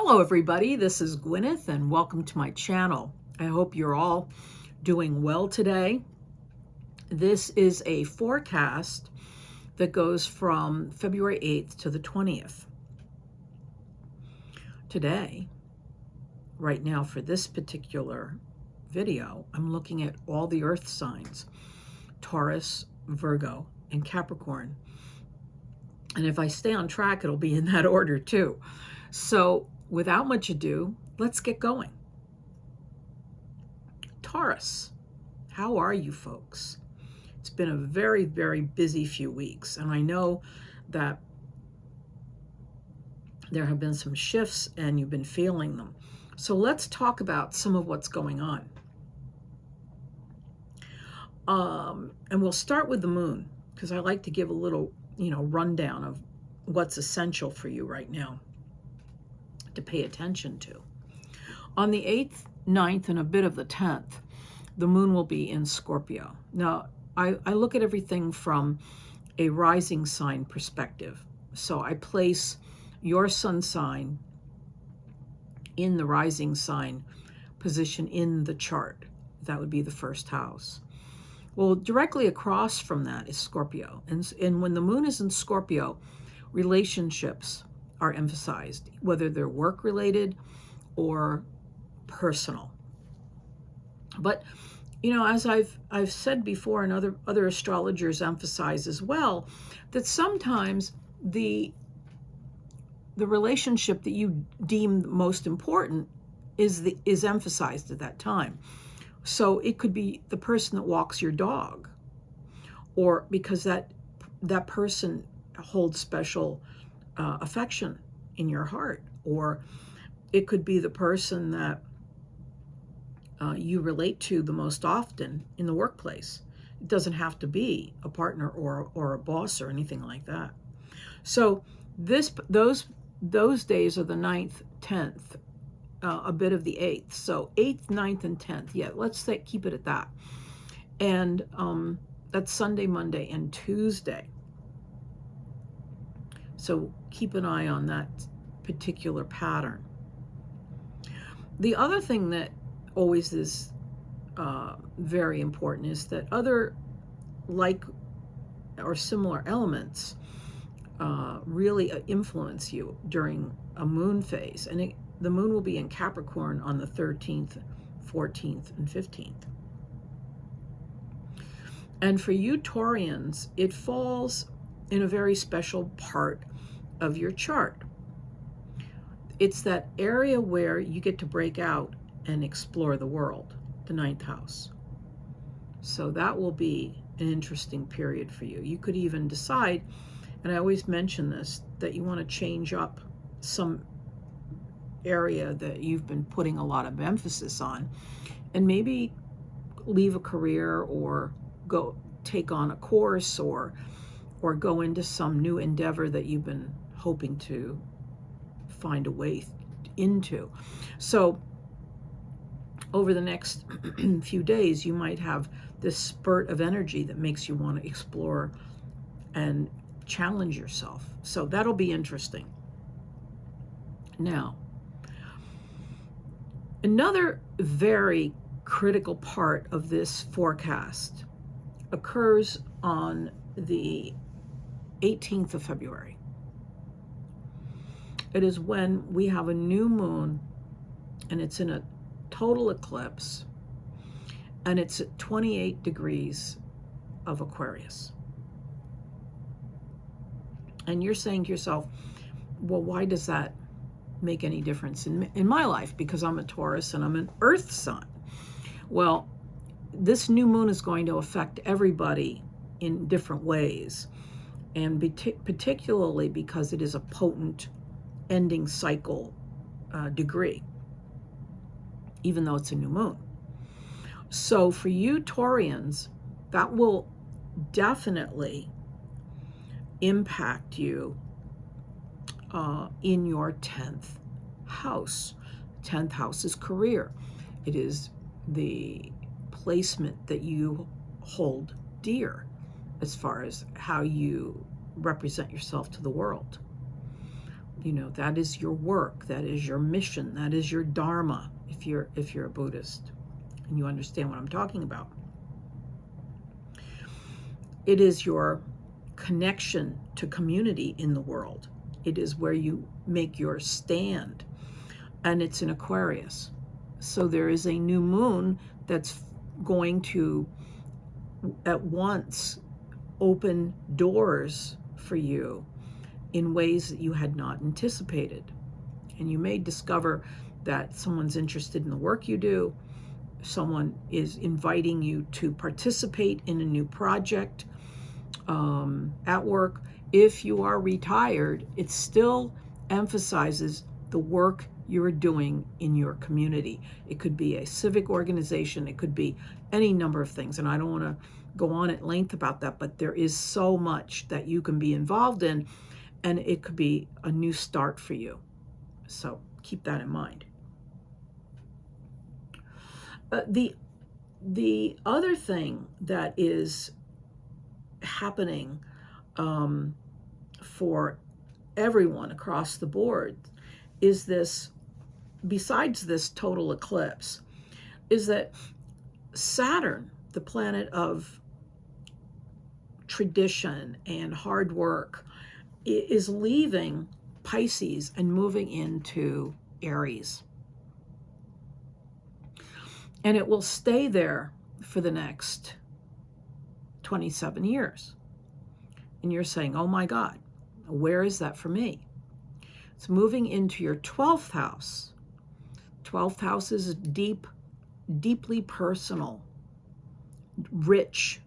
Hello everybody, this is Gwyneth and welcome to my channel. I hope you're all doing well today. This is a forecast that goes from February 8th to the 20th. Today, right now for this particular video, I'm looking at all the earth signs, Taurus, Virgo, and Capricorn. And if I stay on track, it'll be in that order too. So without much ado, let's get going. Taurus, how are you folks? It's been a very, very busy few weeks, and I know that there have been some shifts and you've been feeling them. So let's talk about some of what's going on. And we'll start with the moon, because I like to give a little, rundown of what's essential for you right now to pay attention to. On the 8th, 9th, and a bit of the 10th, the moon will be in Scorpio. Now, I look at everything from a rising sign perspective. So I place your sun sign in the rising sign position in the chart. That would be the first house. Well, directly across from that is Scorpio. And when the moon is in Scorpio, relationships are emphasized, whether they're work-related or personal. But, as I've said before, and other astrologers emphasize as well, that sometimes the relationship that you deem most important is emphasized at that time. So it could be the person that walks your dog, or because that person holds special affection in your heart, or it could be the person that you relate to the most often in the workplace. It doesn't have to be a partner or a boss or anything like that. So those days are the 9th, 10th, a bit of the 8th. So 8th, 9th, and 10th. Yeah, let's keep it at that. And that's Sunday, Monday, and Tuesday. So keep an eye on that particular pattern. The other thing that always is very important is that other like or similar elements really influence you during a moon phase. And the moon will be in Capricorn on the 13th, 14th, and 15th. And for you Taurians, it falls in a very special part of your chart. It's that area where you get to break out and explore the world, the 9th house. So that will be an interesting period for you. You could even decide, and I always mention this, that you want to change up some area that you've been putting a lot of emphasis on, and maybe leave a career or go take on a course or go into some new endeavor that you've been hoping to find a way into. So over the next few days, you might have this spurt of energy that makes you want to explore and challenge yourself. So that'll be interesting. Now, another very critical part of this forecast occurs on the 18th of February. It is when we have a new moon, and it's in a total eclipse, and it's at 28 degrees of Aquarius. And you're saying to yourself, well, why does that make any difference in my life? Because I'm a Taurus and I'm an earth sign. Well, this new moon is going to affect everybody in different ways, and particularly because it is a potent ending cycle degree, even though it's a new moon. So for you Taurians, that will definitely impact you in your 10th house. 10th house is career. It is the placement that you hold dear as far as how you represent yourself to the world. That is your work, that is your mission, that is your dharma, if you're a Buddhist and you understand what I'm talking about. It is your connection to community in the world. It is where you make your stand, and it's in Aquarius. So there is a new moon that's going to at once open doors for you in ways that you had not anticipated. And you may discover that someone's interested in the work you do. Someone is inviting you to participate in a new project at work. If you are retired, it still emphasizes the work you're doing in your community. It could be a civic organization. It could be any number of things. And I don't want to go on at length about that, but there is so much that you can be involved in, and it could be a new start for you. So keep that in mind. The other thing that is happening for everyone across the board is this, besides this total eclipse, is that Saturn, the planet of tradition and hard work, is leaving Pisces and moving into Aries. And it will stay there for the next 27 years. And you're saying, oh my God, where is that for me? It's moving into your 12th house. 12th house is deeply personal, rich.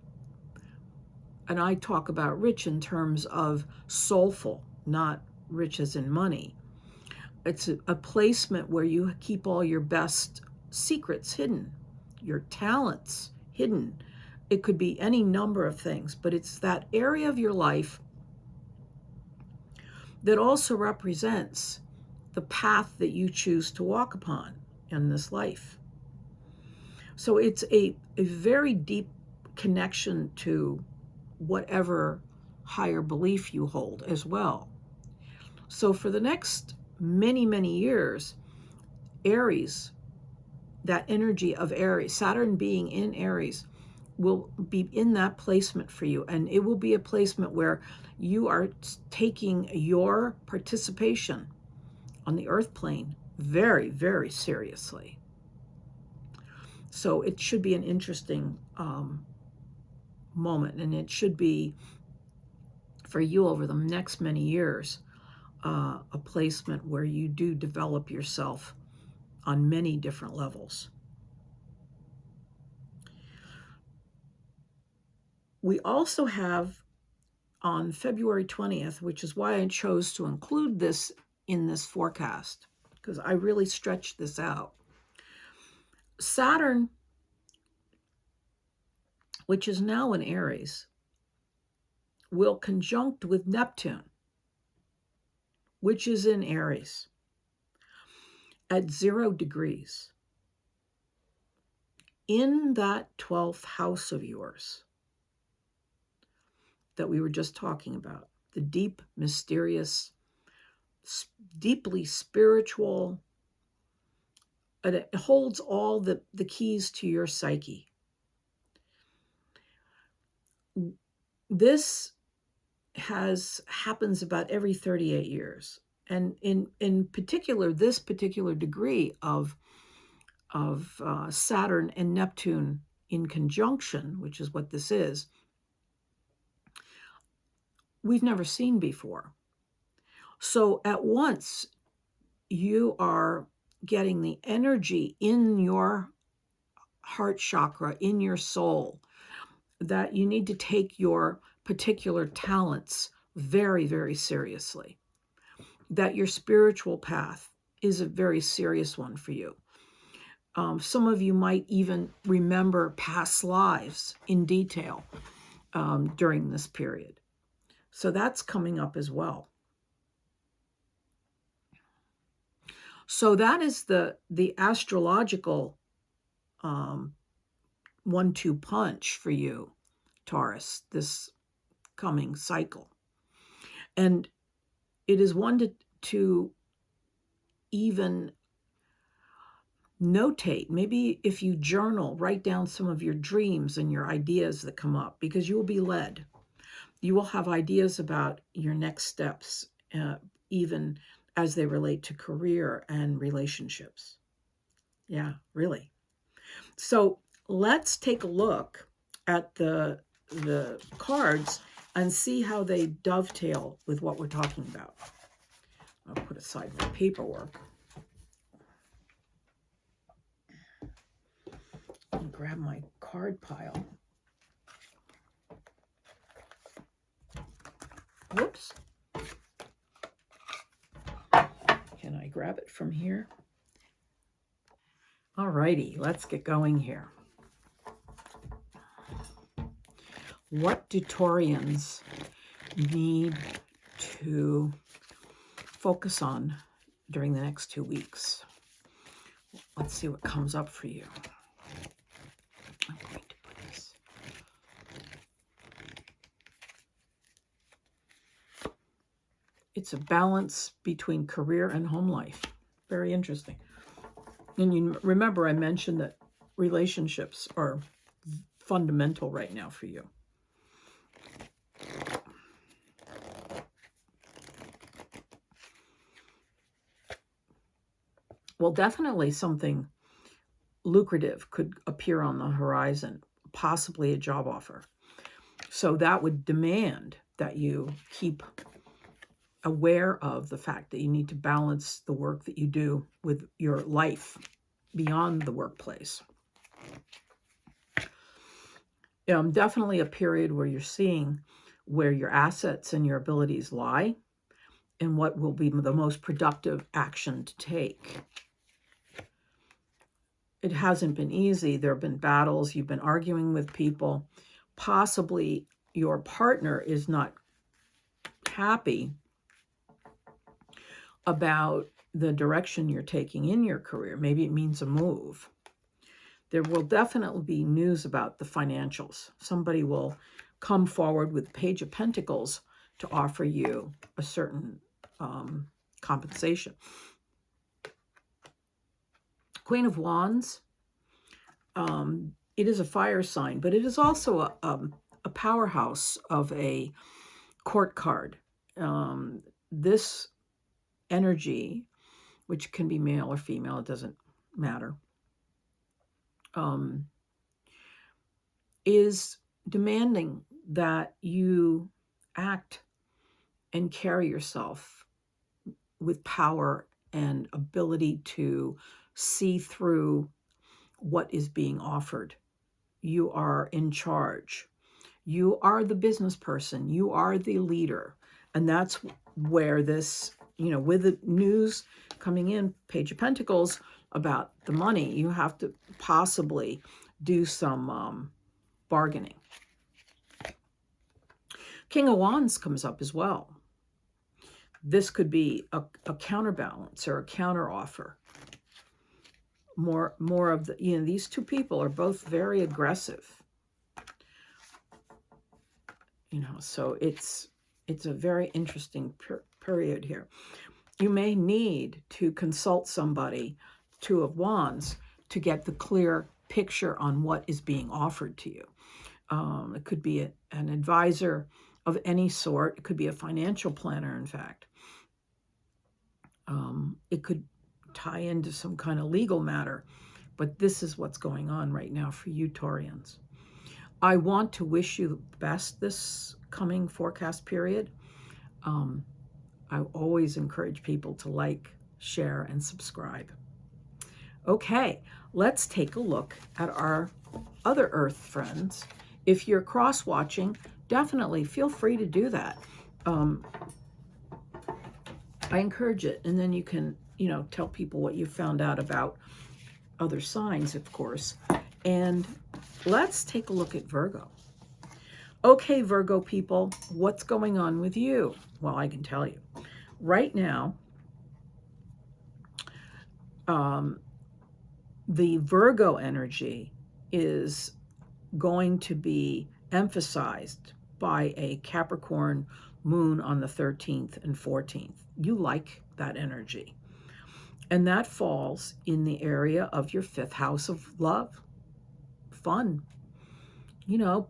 And I talk about rich in terms of soulful, not rich as in money. It's a placement where you keep all your best secrets hidden, your talents hidden. It could be any number of things, but it's that area of your life that also represents the path that you choose to walk upon in this life. So it's a very deep connection to whatever higher belief you hold as well. So for the next many, many years, Aries, that energy of Aries, Saturn being in Aries, will be in that placement for you. And it will be a placement where you are taking your participation on the earth plane very, very seriously. So it should be an interesting moment, and it should be for you over the next many years a placement where you do develop yourself on many different levels. We also have on February 20th, which is why I chose to include this in this forecast, because I really stretched this out. Saturn, which is now in Aries, will conjunct with Neptune, which is in Aries, at 0 degrees in that 12th house of yours that we were just talking about, the deep, mysterious, deeply spiritual. It holds all the keys to your psyche. This happens about every 38 years. And in particular, this particular degree of Saturn and Neptune in conjunction, which is what this is, we've never seen before. So at once, you are getting the energy in your heart chakra, in your soul, that you need to take your particular talents very, very seriously. That your spiritual path is a very serious one for you. Some of you might even remember past lives in detail during this period. So that's coming up as well. So that is the astrological 1-2 punch for you, Taurus, this coming cycle. And it is one to even notate. Maybe if you journal, write down some of your dreams and your ideas that come up, because you will be led. You will have ideas about your next steps, even as they relate to career and relationships. Yeah, really. So let's take a look at the cards and see how they dovetail with what we're talking about. I'll put aside my paperwork and grab my card pile. Whoops. Can I grab it from here? All righty, let's get going here. What do Taurians need to focus on during the next 2 weeks? Let's see what comes up for you. I'm going to put this. It's a balance between career and home life. Very interesting. And you remember I mentioned that relationships are fundamental right now for you. Well, definitely something lucrative could appear on the horizon, possibly a job offer. So that would demand that you keep aware of the fact that you need to balance the work that you do with your life beyond the workplace. Definitely a period where you're seeing where your assets and your abilities lie and what will be the most productive action to take. It hasn't been easy. There have been battles. You've been arguing with people. Possibly your partner is not happy about the direction you're taking in your career. Maybe it means a move. There will definitely be news about the financials. Somebody will come forward with Page of Pentacles to offer you a certain compensation. Queen of Wands, it is a fire sign, but it is also a powerhouse of a court card. This energy, which can be male or female, it doesn't matter, is demanding that you act and carry yourself with power and ability to see through what is being offered. You are in charge. You are the business person. You are the leader. And that's where this, with the news coming in, Page of Pentacles, about the money, you have to possibly do some bargaining. King of Wands comes up as well. This could be a counterbalance or a counter offer. More of the, these two people are both very aggressive. So it's a very interesting period here. You may need to consult somebody, Two of Wands, to get the clear picture on what is being offered to you. It could be an advisor of any sort. It could be a financial planner, in fact. It could tie into some kind of legal matter, but this is what's going on right now for you, Taurians. I want to wish you the best this coming forecast period. I always encourage people to like, share, and subscribe. Okay, let's take a look at our other Earth friends. If you're cross-watching, definitely feel free to do that. I encourage it, and then you can, tell people what you found out about other signs, of course. And let's take a look at Virgo. Okay, Virgo people, what's going on with you? Well, I can tell you. Right now, the Virgo energy is going to be emphasized by a Capricorn moon on the 13th and 14th. You like that energy. And that falls in the area of your 5th house of love, fun. You know,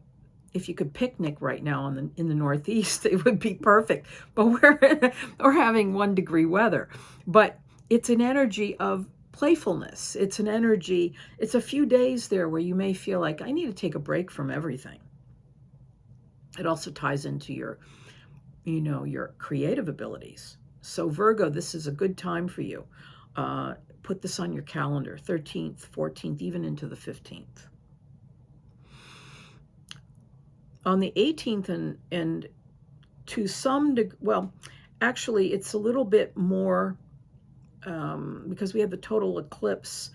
if you could picnic right now in the Northeast, it would be perfect. But we're having 1-degree weather. But it's an energy of playfulness. It's an energy, it's a few days there where you may feel like, I need to take a break from everything. It also ties into your, your creative abilities. So Virgo, this is a good time for you. Put this on your calendar, 13th, 14th, even into the 15th. On the 18th and to some degree, well, actually it's a little bit more because we have the total eclipse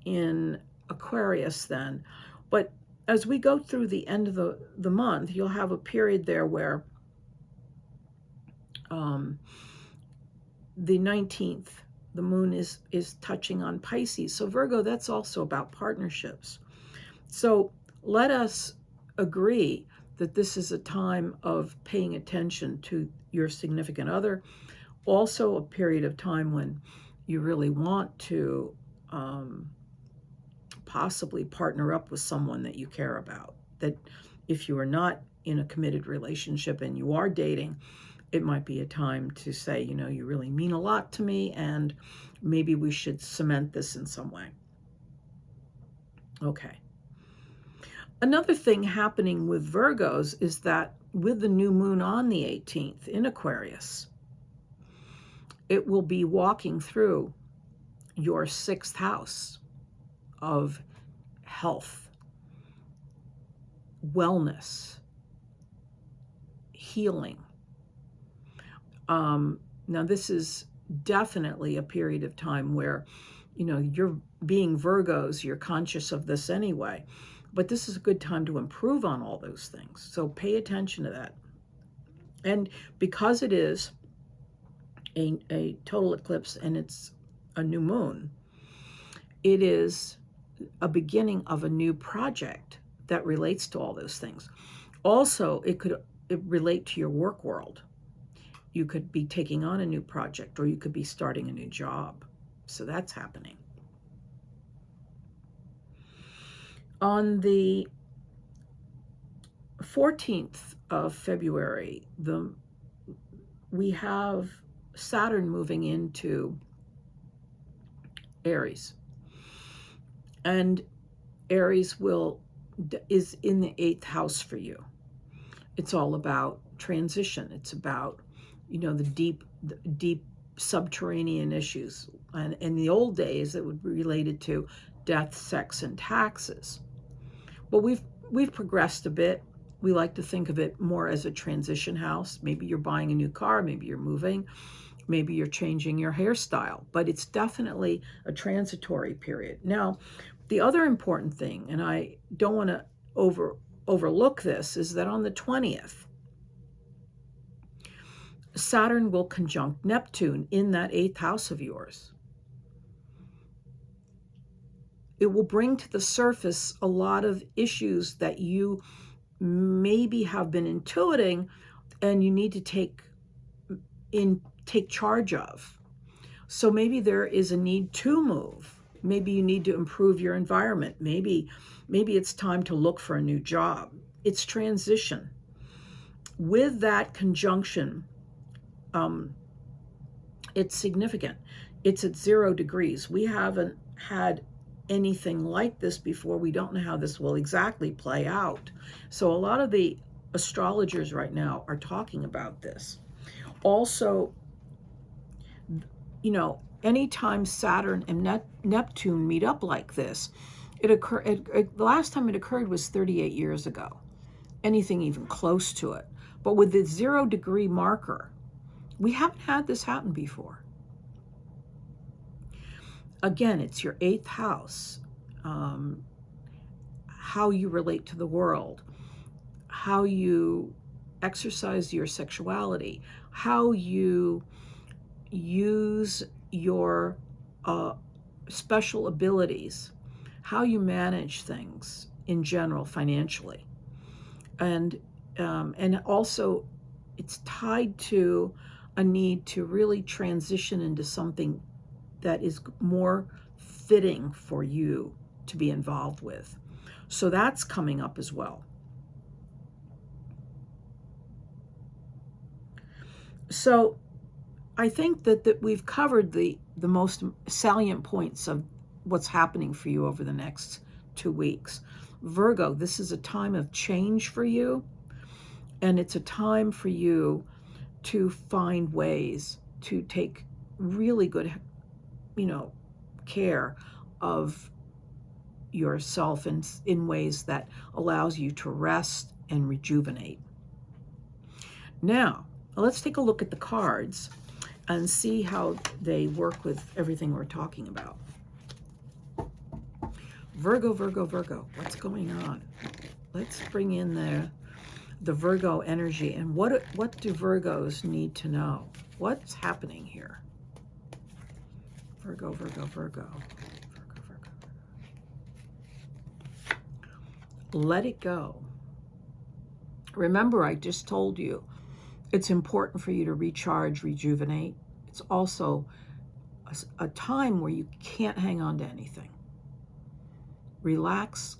in Aquarius then. But as we go through the end of the month, you'll have a period there where the 19th, the moon is touching on Pisces. So Virgo, that's also about partnerships. So let us agree that this is a time of paying attention to your significant other. Also a period of time when you really want to possibly partner up with someone that you care about. That if you are not in a committed relationship and you are dating, it might be a time to say, you really mean a lot to me, and maybe we should cement this in some way. Okay. Another thing happening with Virgos is that with the new moon on the 18th in Aquarius, it will be walking through your 6th house of health, wellness, healing. Now, this is definitely a period of time where, you're being Virgos, you're conscious of this anyway, but this is a good time to improve on all those things. So pay attention to that. And because it is a total eclipse and it's a new moon, it is a beginning of a new project that relates to all those things. Also, it relate to your work world. You could be taking on a new project, or you could be starting a new job. So that's happening. On the 14th of February, we have Saturn moving into Aries. And Aries is in the 8th house for you. It's all about transition. It's about, the deep subterranean issues. And in the old days, it would be related to death, sex, and taxes. But we've progressed a bit. We like to think of it more as a transition house. Maybe you're buying a new car, maybe you're moving, maybe you're changing your hairstyle, but it's definitely a transitory period. Now, the other important thing, and I don't want to overlook this, is that on the 20th, Saturn will conjunct Neptune in that 8th house of yours. It will bring to the surface a lot of issues that you maybe have been intuiting and you need to take charge of. So maybe there is a need to move. Maybe you need to improve your environment. Maybe it's time to look for a new job. It's transition. With that conjunction, it's significant. It's at 0 degrees. We haven't had anything like this before. We don't know how this will exactly play out. So a lot of the astrologers right now are talking about this. Also, anytime Saturn and Neptune meet up like this, the last time it occurred was 38 years ago. Anything even close to it. But with the 0 degree marker, we haven't had this happen before. Again, it's your 8th house, how you relate to the world, how you exercise your sexuality, how you use your special abilities, how you manage things in general financially. And also it's tied to a need to really transition into something that is more fitting for you to be involved with. So that's coming up as well. So I think that we've covered the most salient points of what's happening for you over the next 2 weeks. Virgo, this is a time of change for you, and it's a time for you to find ways to take really good, care of yourself in ways that allows you to rest and rejuvenate. Now, let's take a look at the cards and see how they work with everything we're talking about. Virgo, Virgo, Virgo, what's going on? Let's bring in the Virgo energy, and what do Virgos need to know? What's happening here? Virgo, Virgo, Virgo, Virgo, Virgo. Let it go. Remember, I just told you, it's important for you to recharge, rejuvenate. It's also a time where you can't hang on to anything. Relax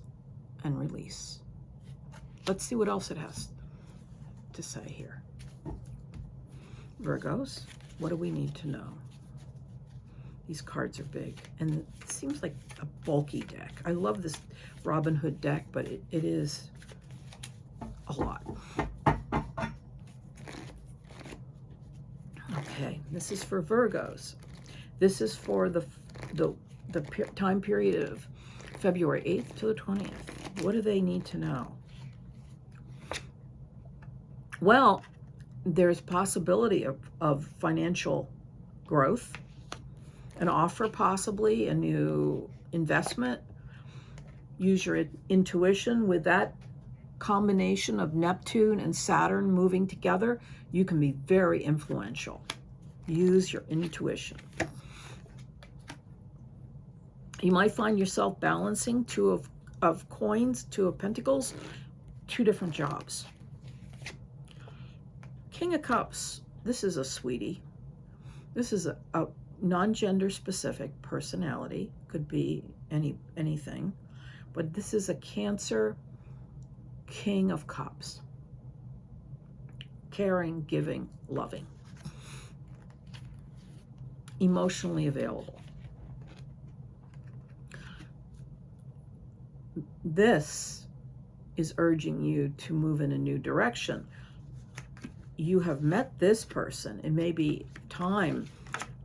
and release. Let's see what else it has to say here. Virgos, what do we need to know? These cards are big, and it seems like a bulky deck. I love this Robin Hood deck, but it is a lot. Okay, this is for Virgos. This is for the time period of February 8th to the 20th. What do they need to know? Well, there's possibility of financial growth, an offer possibly, a new investment. Use your intuition. With that combination of Neptune and Saturn moving together, you can be very influential. Use your intuition. You might find yourself balancing two of coins, 2 of pentacles, 2 different jobs. King of Cups, this is a sweetie. This is a non-gender specific personality, could be anything, but this is a Cancer King of Cups. Caring, giving, loving. Emotionally available. This is urging you to move in a new direction. You have met this person. It may be time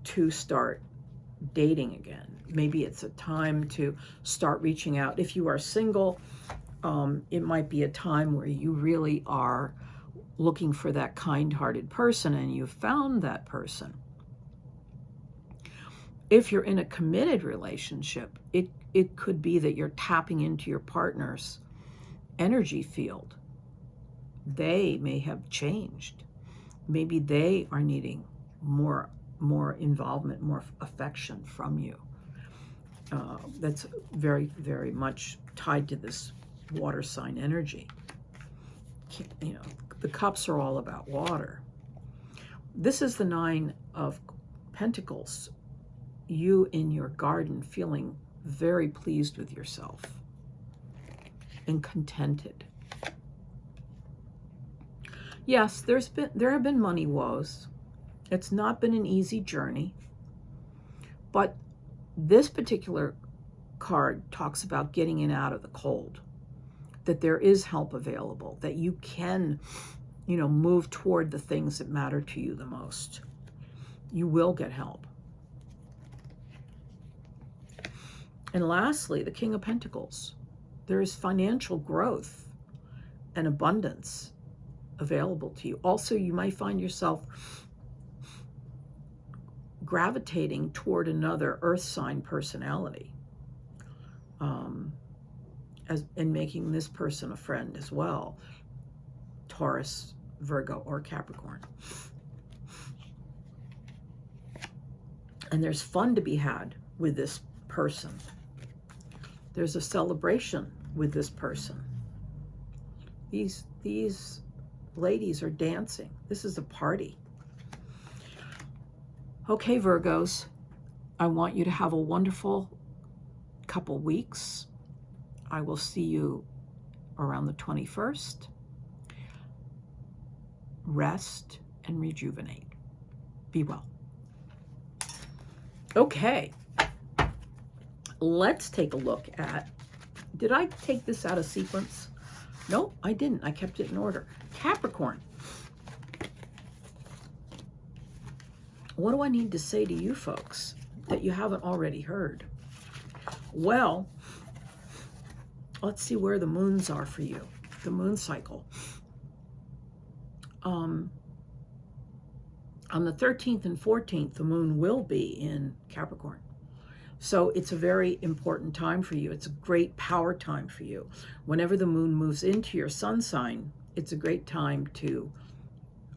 to start dating again. Maybe it's a time to start reaching out. If you are single, it might be a time where you really are looking for that kind-hearted person and you've found that person. If you're in a committed relationship, it could be that you're tapping into your partner's energy field. They may have changed. Maybe they are needing more involvement, more affection from you. That's very, very much tied to this water sign energy. The cups are all about water. This is the 9 of Pentacles. You in your garden feeling very pleased with yourself and contented. Yes, there have been money woes. It's not been an easy journey, but this particular card talks about getting in out of the cold, that there is help available, that you can, move toward the things that matter to you the most. You will get help. And lastly, the King of Pentacles. There is financial growth and abundance available to you. Also, you might find yourself gravitating toward another earth sign personality, and making this person a friend as well. Taurus, Virgo, or Capricorn. And there's fun to be had with this person. There's a celebration with this person. These ladies are dancing. This is a party. Okay, Virgos, I want you to have a wonderful couple weeks. I will see you around the 21st. Rest and rejuvenate. Be well. Okay, let's take a look at, did I take this out of sequence? No, I didn't. I kept it in order. Capricorn. What do I need to say to you folks that you haven't already heard? Well, let's see where the moons are for you. The moon cycle. On the 13th and 14th, the moon will be in Capricorn. So it's a very important time for you. It's a great power time for you. Whenever the moon moves into your sun sign, it's a great time to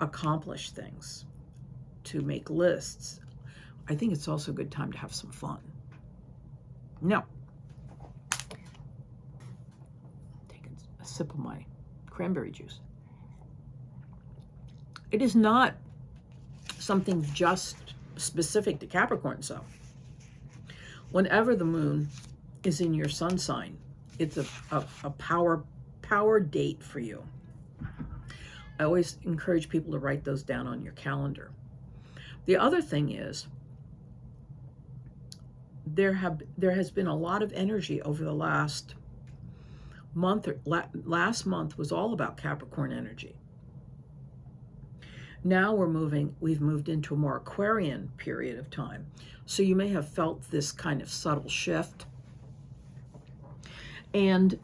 accomplish things, to make lists. I think it's also a good time to have some fun. Now, take a sip of my cranberry juice. It is not something just specific to Capricorn, so whenever the moon is in your sun sign, it's a power date for you. I always encourage people to write those down on your calendar. The other thing is, there has been a lot of energy over the last month. Last month was all about Capricorn energy. Now we've moved into a more Aquarian period of time. So you may have felt this kind of subtle shift. And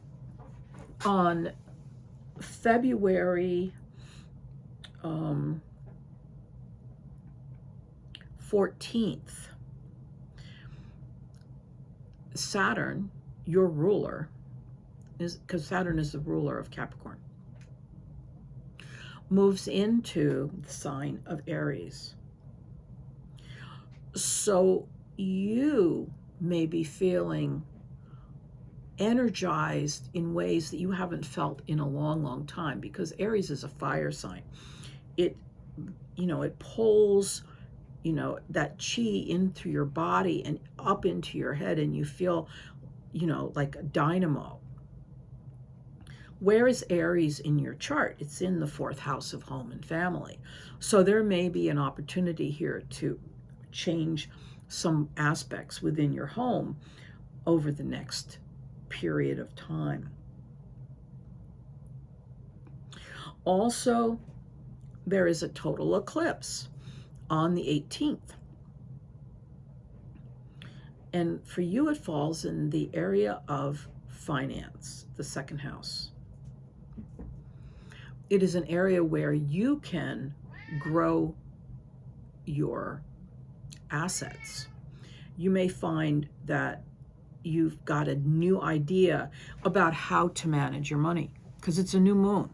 on February 14th, Saturn, your ruler, because Saturn is the ruler of Capricorn, moves into the sign of Aries. So you may be feeling energized in ways that you haven't felt in a long, long time, because Aries is a fire sign. It pulls, that chi into your body and up into your head, and you feel, like a dynamo. Where is Aries in your chart? It's in the 4th house of home and family. So there may be an opportunity here to change some aspects within your home over the next period of time. Also, there is a total eclipse on the 18th. And for you, it falls in the area of finance, the 2nd house. It is an area where you can grow your assets. You may find that you've got a new idea about how to manage your money, because it's a new moon.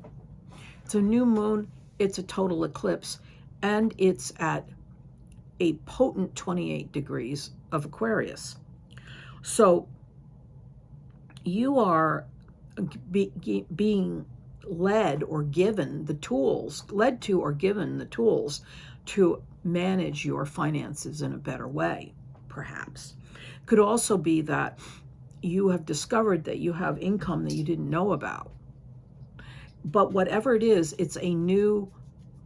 It's a new moon, it's a total eclipse, and it's at a potent 28 degrees of Aquarius. So you are being led or given the tools to manage your finances in a better way, perhaps. Could also be that you have discovered that you have income that you didn't know about. But whatever it is, it's a new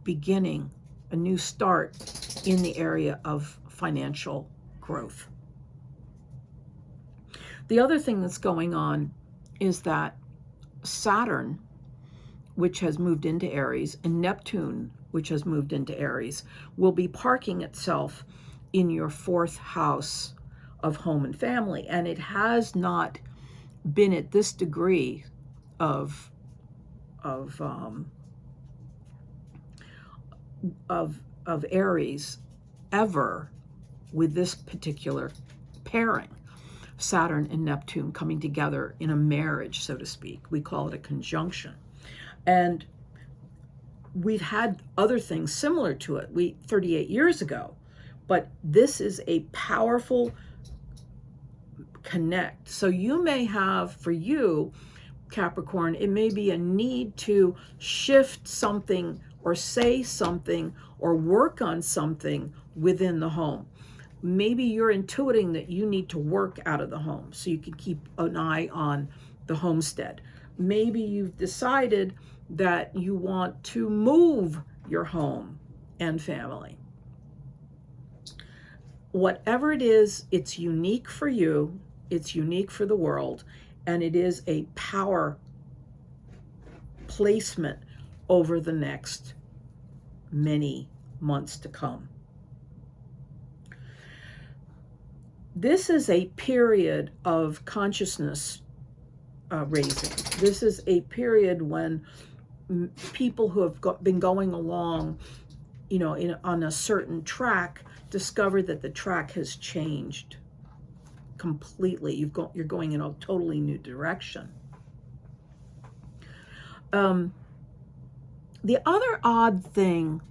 beginning, a new start in the area of financial growth. The other thing that's going on is that Saturn, which has moved into Aries, and Neptune, which has moved into Aries, will be parking itself in your 4th house of home and family. And it has not been at this degree of Aries ever with this particular pairing, Saturn and Neptune coming together in a marriage, so to speak. We call it a conjunction. And we've had other things similar to it 38 years ago, but this is a powerful connect. So you may have, for you, Capricorn, it may be a need to shift something or say something or work on something within the home. Maybe you're intuiting that you need to work out of the home so you can keep an eye on the homestead. Maybe you've decided that you want to move your home and family. Whatever it is, it's unique for you, it's unique for the world, and it is a power placement over the next many months to come. This is a period of consciousness raising. This is a period when people who have been going along, on a certain track, discover that the track has changed completely. You're going in a totally new direction. The other odd thing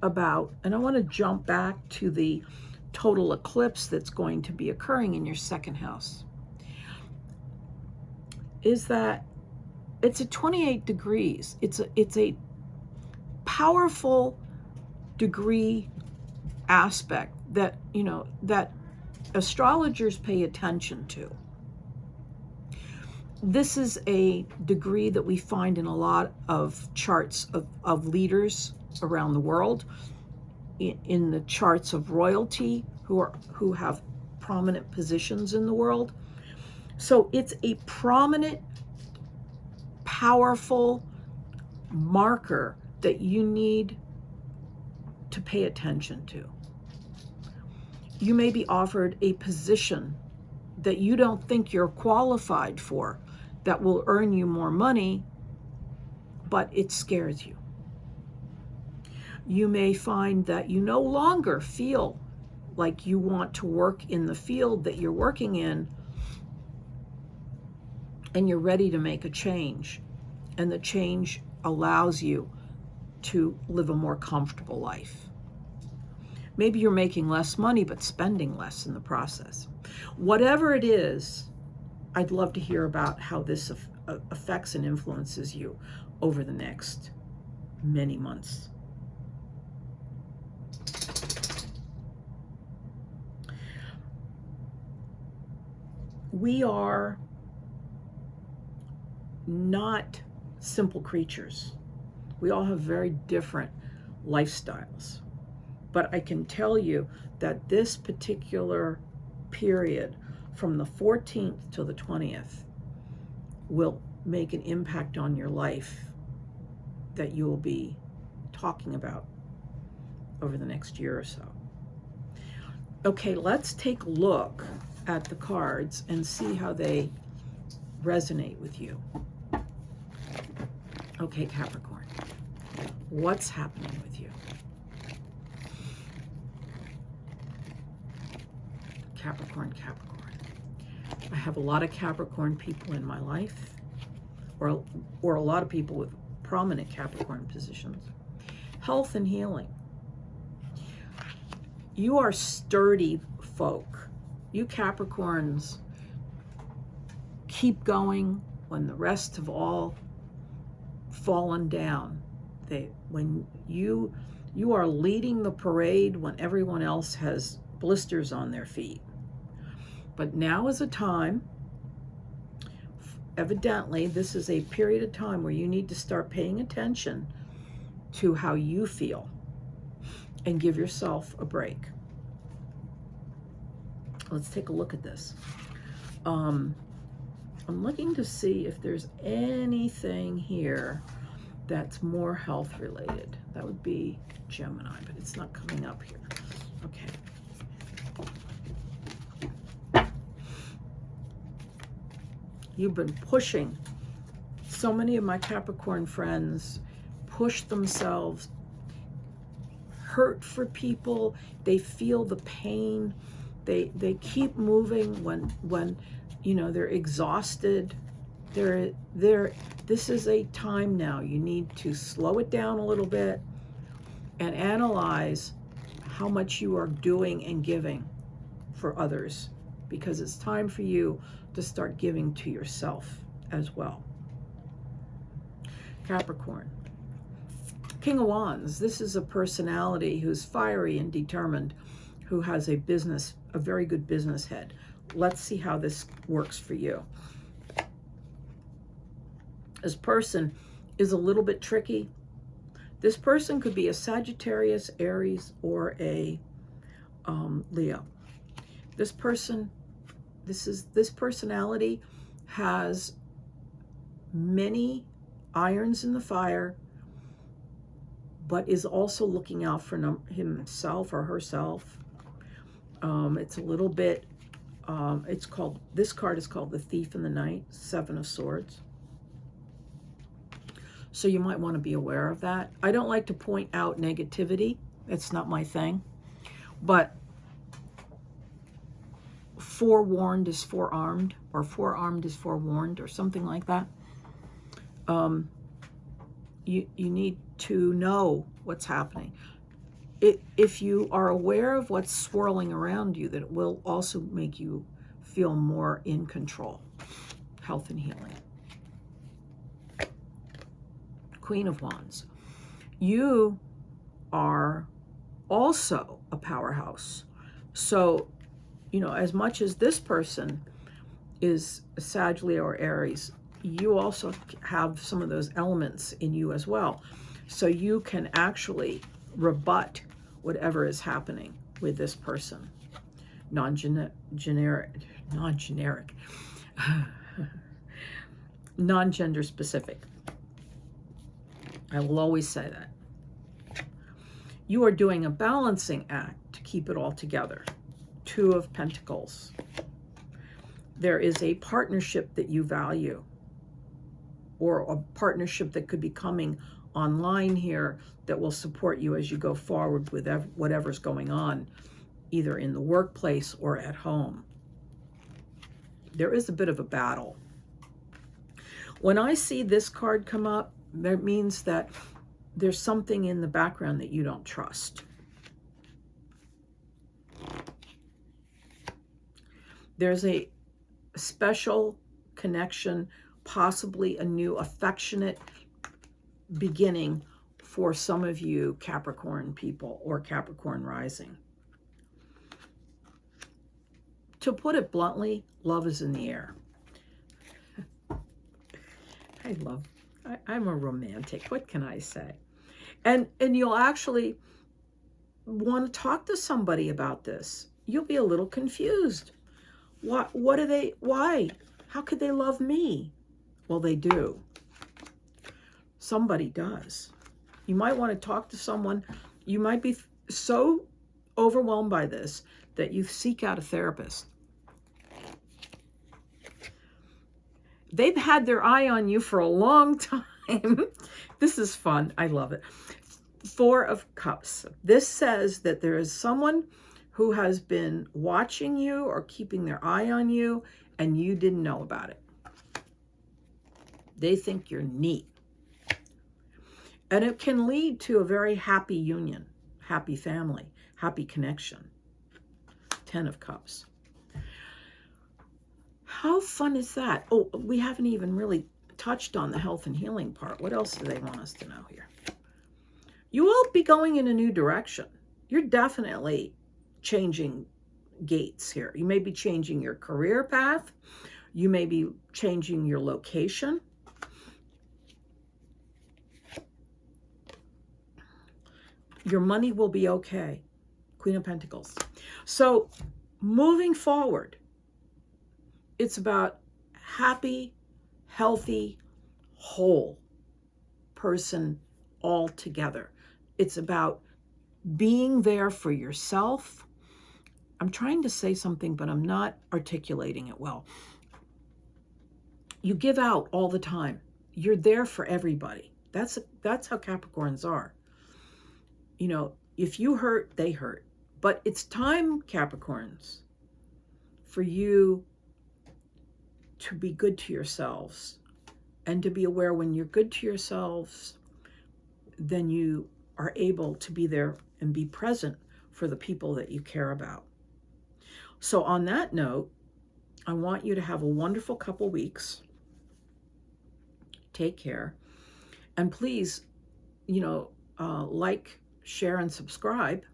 about, and I want to jump back to the total eclipse that's going to be occurring in your second house, is that it's at 28 degrees. It's a powerful degree aspect that, that astrologers pay attention to. This is a degree that we find in a lot of charts of leaders around the world, in the charts of royalty who have prominent positions in the world. So it's a prominent, powerful marker that you need to pay attention to. You may be offered a position that you don't think you're qualified for, that will earn you more money, but it scares you. You may find that you no longer feel like you want to work in the field that you're working in, and you're ready to make a change. And the change allows you to live a more comfortable life. Maybe you're making less money, but spending less in the process. Whatever it is, I'd love to hear about how this affects and influences you over the next many months. We are not simple creatures. We all have very different lifestyles. But I can tell you that this particular period, from the 14th to the 20th, will make an impact on your life that you will be talking about over the next year or so. Okay, let's take a look at the cards and see how they resonate with you. Okay, Capricorn, what's happening with you? Capricorn. I have a lot of Capricorn people in my life, or a lot of people with prominent Capricorn positions. Health and healing. You are sturdy folk. You Capricorns keep going when the rest have all fallen down. When you are leading the parade when everyone else has blisters on their feet. But now is a time, evidently, this is a period of time where you need to start paying attention to how you feel and give yourself a break. Let's take a look at this. I'm looking to see if there's anything here that's more health related. That would be Gemini, but it's not coming up here. Okay. You've been pushing. So many of my Capricorn friends push themselves, hurt for people. They feel the pain. They keep moving when they're exhausted. This is a time now. You need to slow it down a little bit and analyze how much you are doing and giving for others, because it's time for you to start giving to yourself as well. Capricorn. King of Wands. This is a personality who's fiery and determined. who has a business, a very good business head. Let's see how this works for you. This person is a little bit tricky. This person could be a Sagittarius, Aries, or a Leo. This personality has many irons in the fire, but is also looking out for himself or herself. It's a little bit, this card is called the Thief in the Night, Seven of Swords. So you might want to be aware of that. I don't like to point out negativity. It's not my thing. But forewarned is forearmed, or forearmed is forewarned, or something like that. You need to know what's happening. If you are aware of what's swirling around you, that it will also make you feel more in control. Health and healing. Queen of Wands. You are also a powerhouse. So, you know, as much as this person is a Sag, Leo, or Aries, you also have some of those elements in you as well. So you can actually rebut whatever is happening with this person. Non-gender specific. I will always say that. You are doing a balancing act to keep it all together. Two of Pentacles. There is a partnership that you value, or a partnership that could be coming online here that will support you as you go forward with whatever's going on, either in the workplace or at home. There is a bit of a battle. When I see this card come up, that means that there's something in the background that you don't trust. There's a special connection, possibly a new affectionate beginning for some of you Capricorn people or Capricorn rising. To put it bluntly, love is in the air. I'm a romantic. What can I say? And you'll actually want to talk to somebody about this. You'll be a little confused. What are they? Why? How could they love me? Well, they do. Somebody does. You might want to talk to someone. You might be so overwhelmed by this that you seek out a therapist. They've had their eye on you for a long time. This is fun. I love it. Four of Cups. This says that there is someone who has been watching you or keeping their eye on you, and you didn't know about it. They think you're neat. And it can lead to a very happy union, happy family, happy connection. 10 of Cups. How fun is that? Oh, we haven't even really touched on the health and healing part. What else do they want us to know here? You will be going in a new direction. You're definitely changing gates here. You may be changing your career path. You may be changing your location. Your money will be okay. Queen of Pentacles. So moving forward, it's about happy, healthy, whole person all together. It's about being there for yourself. I'm trying to say something, but I'm not articulating it well. You give out all the time. You're there for everybody. That's how Capricorns are. You know, if you hurt, they hurt. But it's time, Capricorns, for you to be good to yourselves and to be aware when you're good to yourselves, then you are able to be there and be present for the people that you care about. So on that note, I want you to have a wonderful couple weeks. Take care. And please, like, share, and subscribe.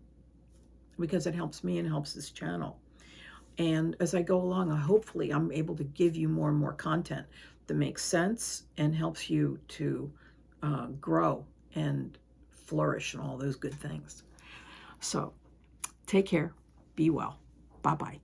because it helps me and helps this channel. And as I go along, hopefully I'm able to give you more and more content that makes sense and helps you to grow and flourish and all those good things. So take care. Be well. Bye-bye.